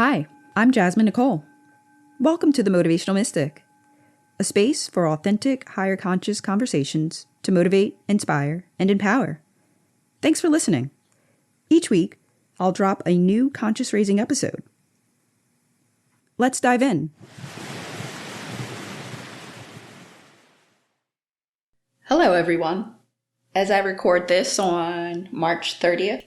Hi, I'm Jasmine Nicole. Welcome to The Motivational Mystic, a space for authentic, higher conscious conversations to motivate, inspire, and empower. Thanks for listening. Each week, I'll drop a new conscious raising episode. Let's dive in. Hello, everyone. As I record this on March 30th,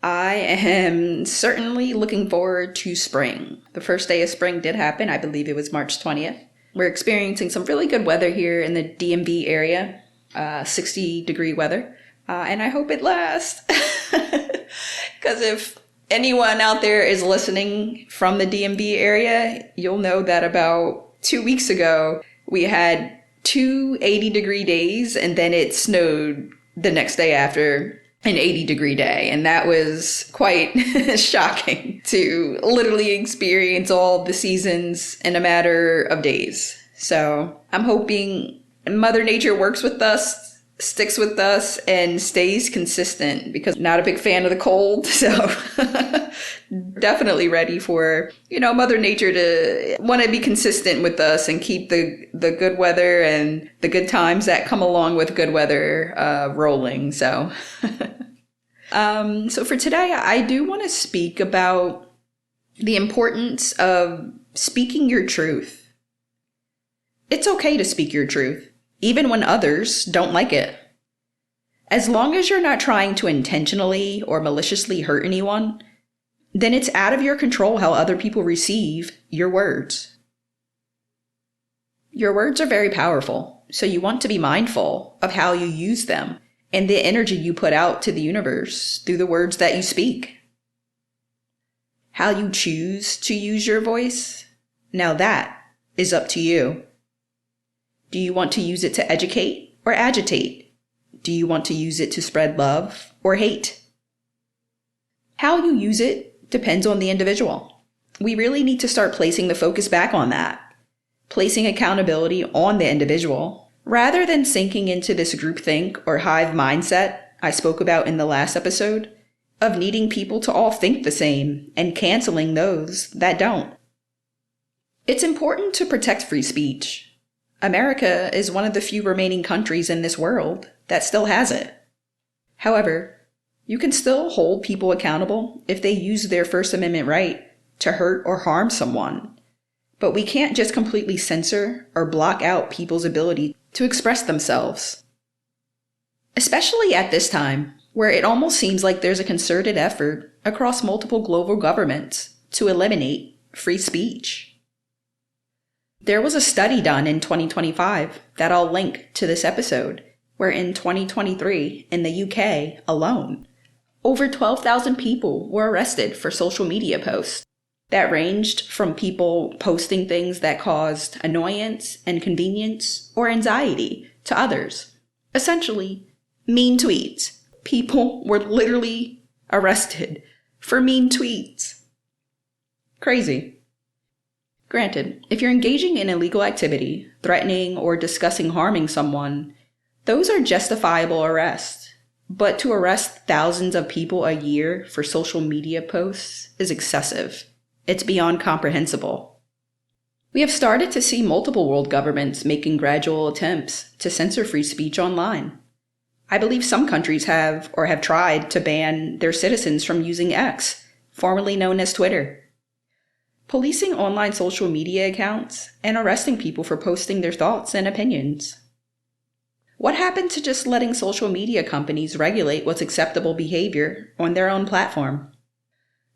I am certainly looking forward to spring. The first day of spring did happen. I believe it was March 20th. We're experiencing some really good weather here in the DMV area, 60-degree weather, and I hope it lasts. Because if anyone out there is listening from the DMV area, you'll know that about 2 weeks ago, we had 2 80-degree days, and then it snowed the next day after an 80-degree day. And that was quite shocking to literally experience all the seasons in a matter of days. So I'm hoping Mother Nature works with us, sticks with us, and stays consistent, because I'm not a big fan of the cold. So definitely ready for, Mother Nature to want to be consistent with us and keep the good weather and the good times that come along with good weather rolling. So, so for today, I do want to speak about the importance of speaking your truth. It's okay to speak your truth, even when others don't like it. As long as you're not trying to intentionally or maliciously hurt anyone, then it's out of your control how other people receive your words. Your words are very powerful, so you want to be mindful of how you use them and the energy you put out to the universe through the words that you speak. How you choose to use your voice, now that is up to you. Do you want to use it to educate or agitate? Do you want to use it to spread love or hate? How you use it depends on the individual. We really need to start placing the focus back on that, placing accountability on the individual, rather than sinking into this groupthink or hive mindset I spoke about in the last episode, of needing people to all think the same and canceling those that don't. It's important to protect free speech. America is one of the few remaining countries in this world that still has it. However, you can still hold people accountable if they use their First Amendment right to hurt or harm someone. But we can't just completely censor or block out people's ability to express themselves. Especially at this time, where it almost seems like there's a concerted effort across multiple global governments to eliminate free speech. There was a study done in 2025 that I'll link to this episode, where in 2023, in the UK alone, over 12,000 people were arrested for social media posts that ranged from people posting things that caused annoyance, inconvenience, or anxiety to others. Essentially, mean tweets. People were literally arrested for mean tweets. Crazy. Granted, if you're engaging in illegal activity, threatening or discussing harming someone, those are justifiable arrests. But to arrest thousands of people a year for social media posts is excessive. It's beyond comprehensible. We have started to see multiple world governments making gradual attempts to censor free speech online. I believe some countries have tried to ban their citizens from using X, formerly known as Twitter. Policing online social media accounts and arresting people for posting their thoughts and opinions. What happened to just letting social media companies regulate what's acceptable behavior on their own platform?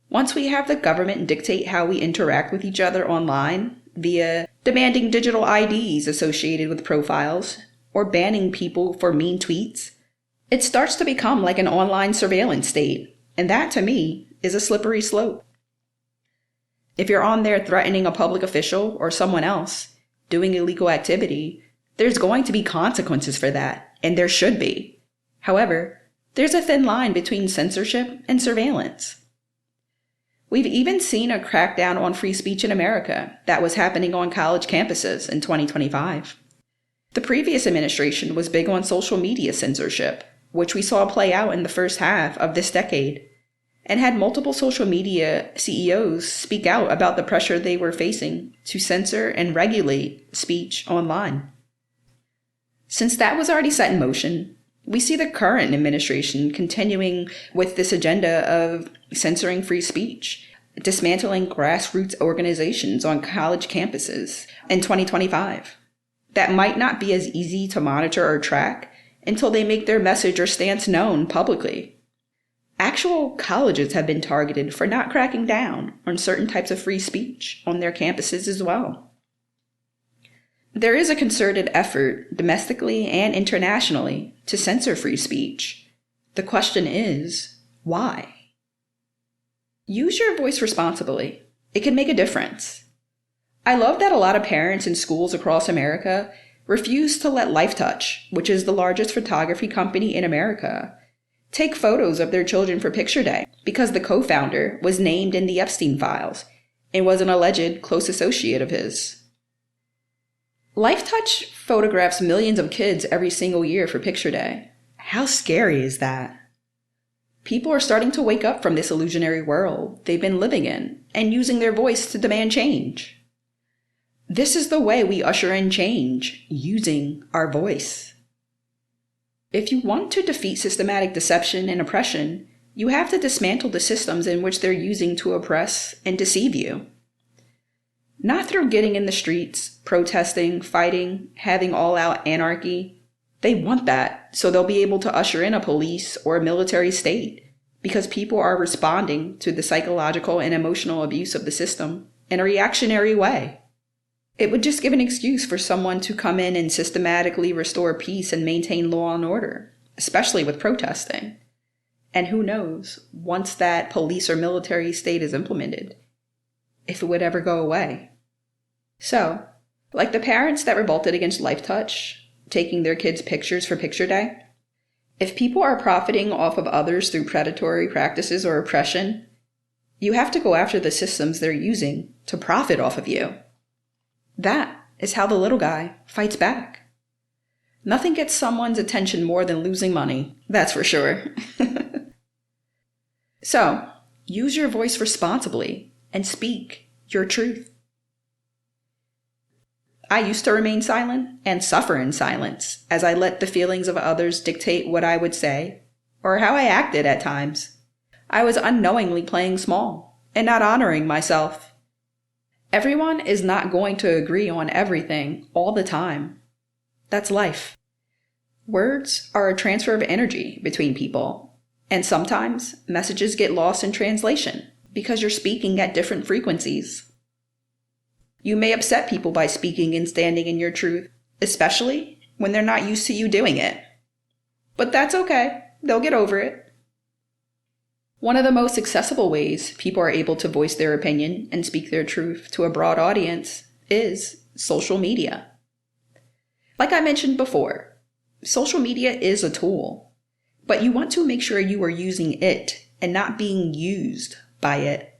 Once we have the government dictate how we interact with each other online via demanding digital IDs associated with profiles or banning people for mean tweets, it starts to become like an online surveillance state, and that to me is a slippery slope. If you're on there threatening a public official or someone else doing illegal activity, there's going to be consequences for that, and there should be. However, there's a thin line between censorship and surveillance. We've even seen a crackdown on free speech in America that was happening on college campuses in 2025. The previous administration was big on social media censorship, which we saw play out in the first half of this decade. and had multiple social media CEOs speak out about the pressure they were facing to censor and regulate speech online. Since that was already set in motion, we see the current administration continuing with this agenda of censoring free speech, dismantling grassroots organizations on college campuses in 2025. That might not be as easy to monitor or track until they make their message or stance known publicly. Actual colleges have been targeted for not cracking down on certain types of free speech on their campuses as well. There is a concerted effort domestically and internationally to censor free speech. The question is, why? Use your voice responsibly. It can make a difference. I love that a lot of parents in schools across America refuse to let Lifetouch, which is the largest photography company in America, take photos of their children for Picture Day because the co-founder was named in the Epstein files and was an alleged close associate of his. Lifetouch photographs millions of kids every single year for Picture Day. How scary is that? People are starting to wake up from this illusionary world they've been living in and using their voice to demand change. This is the way we usher in change, using our voice. If you want to defeat systematic deception and oppression, you have to dismantle the systems in which they're using to oppress and deceive you. Not through getting in the streets, protesting, fighting, having all-out anarchy. They want that, so they'll be able to usher in a police or a military state, because people are responding to the psychological and emotional abuse of the system in a reactionary way. It would just give an excuse for someone to come in and systematically restore peace and maintain law and order, especially with protesting. And who knows, once that police or military state is implemented, if it would ever go away. So, like the parents that revolted against Lifetouch, taking their kids' pictures for Picture Day, if people are profiting off of others through predatory practices or oppression, you have to go after the systems they're using to profit off of you. That is how the little guy fights back. Nothing gets someone's attention more than losing money, that's for sure. So, use your voice responsibly and speak your truth. I used to remain silent and suffer in silence as I let the feelings of others dictate what I would say or how I acted at times. I was unknowingly playing small and not honoring myself. Everyone is not going to agree on everything all the time. That's life. Words are a transfer of energy between people, and sometimes messages get lost in translation because you're speaking at different frequencies. You may upset people by speaking and standing in your truth, especially when they're not used to you doing it. But that's okay. They'll get over it. One of the most accessible ways people are able to voice their opinion and speak their truth to a broad audience is social media. Like I mentioned before, social media is a tool, but you want to make sure you are using it and not being used by it.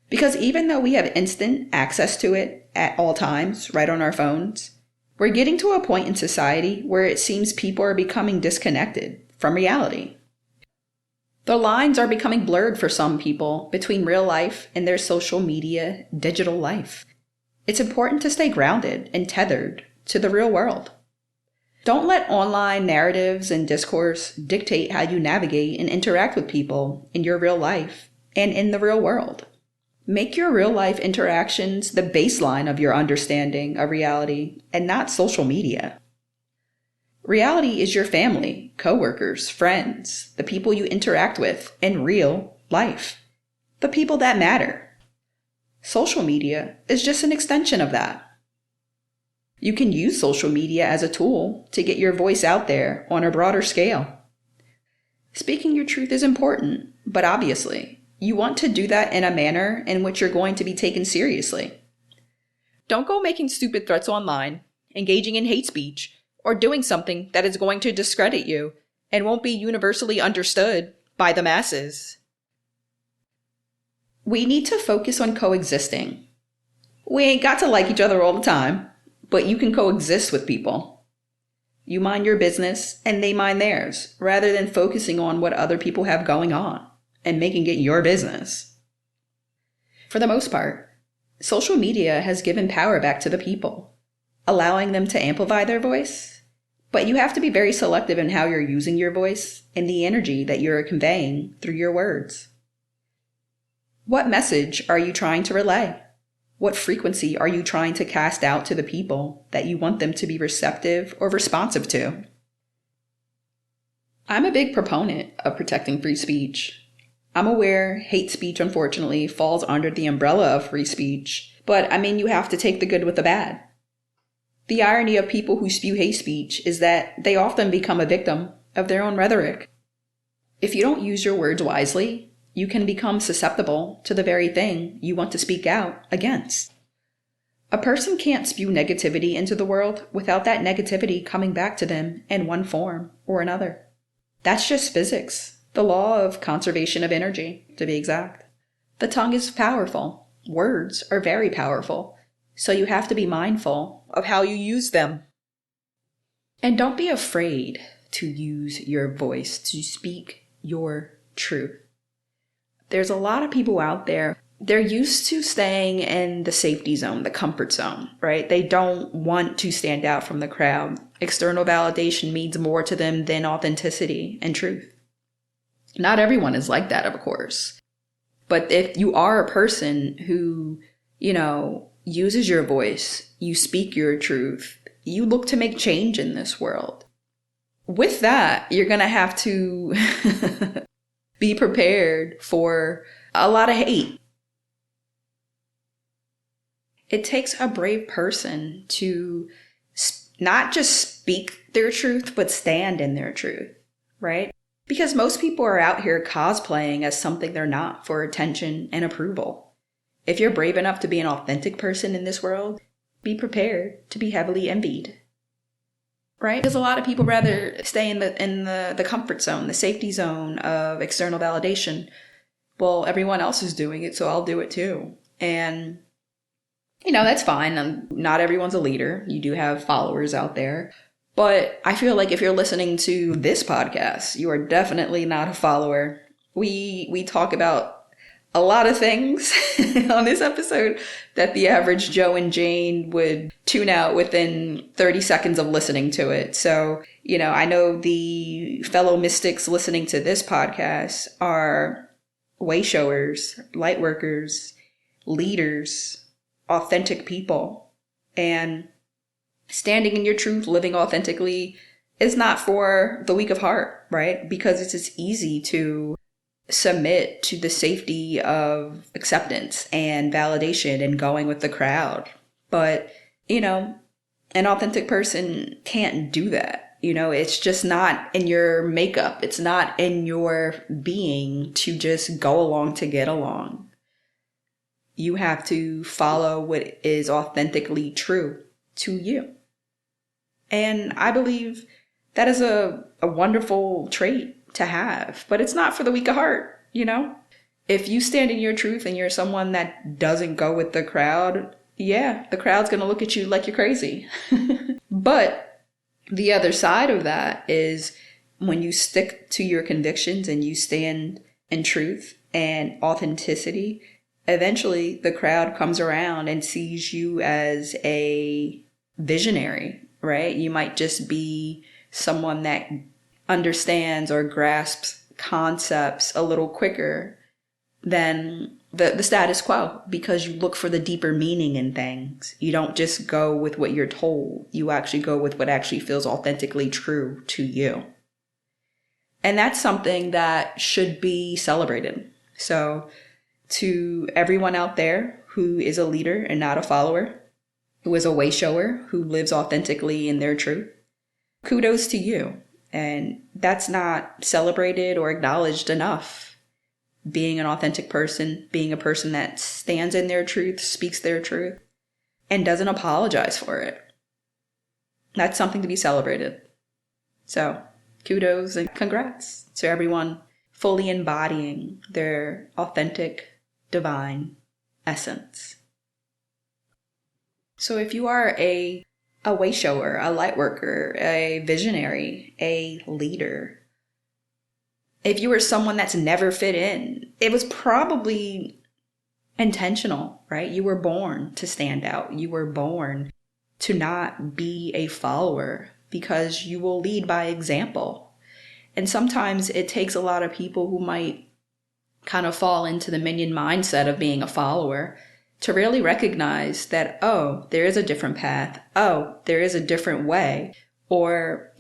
Because even though we have instant access to it at all times, right on our phones, we're getting to a point in society where it seems people are becoming disconnected from reality. The lines are becoming blurred for some people between real life and their social media digital life. It's important to stay grounded and tethered to the real world. Don't let online narratives and discourse dictate how you navigate and interact with people in your real life and in the real world. Make your real life interactions the baseline of your understanding of reality and not social media. Reality is your family, coworkers, friends, the people you interact with in real life, the people that matter. Social media is just an extension of that. You can use social media as a tool to get your voice out there on a broader scale. Speaking your truth is important, but obviously, you want to do that in a manner in which you're going to be taken seriously. Don't go making stupid threats online, engaging in hate speech, or doing something that is going to discredit you and won't be universally understood by the masses. We need to focus on coexisting. We ain't got to like each other all the time, but you can coexist with people. You mind your business and they mind theirs, rather than focusing on what other people have going on. and making it your business. For the most part, social media has given power back to the people, allowing them to amplify their voice. But you have to be very selective in how you're using your voice and the energy that you're conveying through your words. What message are you trying to relay? What frequency are you trying to cast out to the people that you want them to be receptive or responsive to? I'm a big proponent of protecting free speech. I'm aware hate speech, unfortunately, falls under the umbrella of free speech, but you have to take the good with the bad. The irony of people who spew hate speech is that they often become a victim of their own rhetoric. If you don't use your words wisely, you can become susceptible to the very thing you want to speak out against. A person can't spew negativity into the world without that negativity coming back to them in one form or another. That's just physics, the law of conservation of energy, to be exact. The tongue is powerful. Words are very powerful, so you have to be mindful of how you use them. And don't be afraid to use your voice, to speak your truth. There's a lot of people out there, they're used to staying in the safety zone, the comfort zone, right? They don't want to stand out from the crowd. External validation means more to them than authenticity and truth. Not everyone is like that, of course. But if you are a person who, uses your voice, you speak your truth, you look to make change in this world. With that, you're going to have to be prepared for a lot of hate. It takes a brave person to not just speak their truth, but stand in their truth, right? Because most people are out here cosplaying as something they're not for attention and approval. If you're brave enough to be an authentic person in this world, be prepared to be heavily envied. Right? Because a lot of people rather stay in the comfort zone, the safety zone of external validation. Well, everyone else is doing it, so I'll do it too. And, that's fine. Not everyone's a leader. You do have followers out there. But I feel like if you're listening to this podcast, you are definitely not a follower. We talk about a lot of things on this episode that the average Joe and Jane would tune out within 30 seconds of listening to it. So, I know the fellow mystics listening to this podcast are way showers, light workers, leaders, authentic people. And standing in your truth, living authentically is not for the weak of heart, right? Because it's just easy to submit to the safety of acceptance and validation and going with the crowd. But, an authentic person can't do that. It's just not in your makeup. It's not in your being to just go along to get along. You have to follow what is authentically true to you. And I believe that is a wonderful trait to have, but it's not for the weak of heart, If you stand in your truth and you're someone that doesn't go with the crowd, yeah, the crowd's going to look at you like you're crazy. But the other side of that is when you stick to your convictions and you stand in truth and authenticity, eventually the crowd comes around and sees you as a visionary, right? You might just be someone that understands or grasps concepts a little quicker than the status quo, because you look for the deeper meaning in things. You don't just go with what you're told. You actually go with what actually feels authentically true to you. And that's something that should be celebrated. So to everyone out there who is a leader and not a follower, who is a way shower, who lives authentically in their truth, kudos to you. And that's not celebrated or acknowledged enough. Being an authentic person, being a person that stands in their truth, speaks their truth, and doesn't apologize for it. That's something to be celebrated. So, kudos and congrats to everyone fully embodying their authentic, divine essence. So if you are a way shower, a light worker, a visionary, a leader, If you were someone that's never fit in, it was probably intentional, right? You were born to stand out. You were born to not be a follower because you will lead by example. And sometimes it takes a lot of people who might kind of fall into the minion mindset of being a follower to really recognize that, oh, there is a different path. Oh, there is a different way. Or,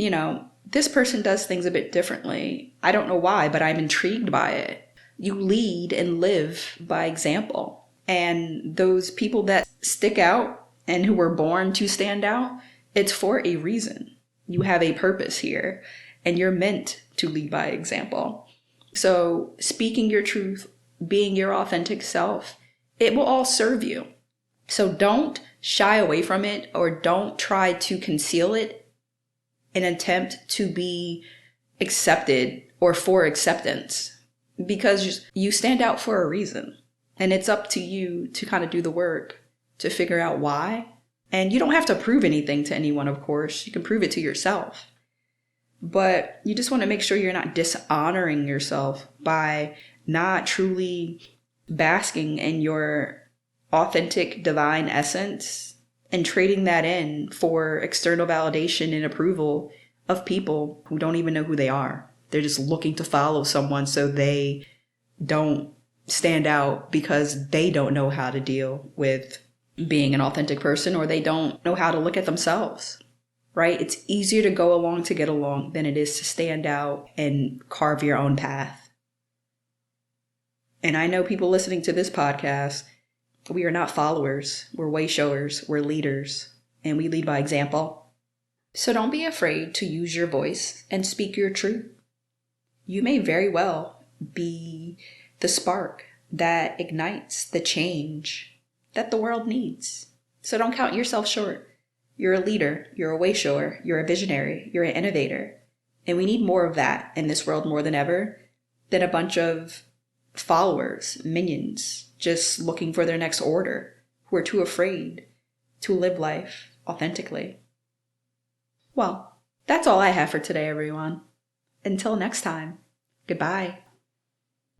this person does things a bit differently. I don't know why, but I'm intrigued by it. You lead and live by example. And those people that stick out and who were born to stand out, it's for a reason. You have a purpose here, and you're meant to lead by example. So speaking your truth, being your authentic self, it will all serve you. So don't shy away from it, or don't try to conceal it in an attempt to be accepted or for acceptance, because you stand out for a reason. And it's up to you to kind of do the work to figure out why. And you don't have to prove anything to anyone, of course. You can prove it to yourself. But you just want to make sure you're not dishonoring yourself by not truly basking in your authentic divine essence and trading that in for external validation and approval of people who don't even know who they are. They're just looking to follow someone so they don't stand out because they don't know how to deal with being an authentic person, or they don't know how to look at themselves. Right? It's easier to go along to get along than it is to stand out and carve your own path. And I know people listening to this podcast, we are not followers. We're way showers. We're leaders. And we lead by example. So don't be afraid to use your voice and speak your truth. You may very well be the spark that ignites the change that the world needs. So don't count yourself short. You're a leader, you're a way shower, you're a visionary, you're an innovator. And we need more of that in this world more than ever than a bunch of followers, minions, just looking for their next order, who are too afraid to live life authentically. Well, that's all I have for today, everyone. Until next time, goodbye.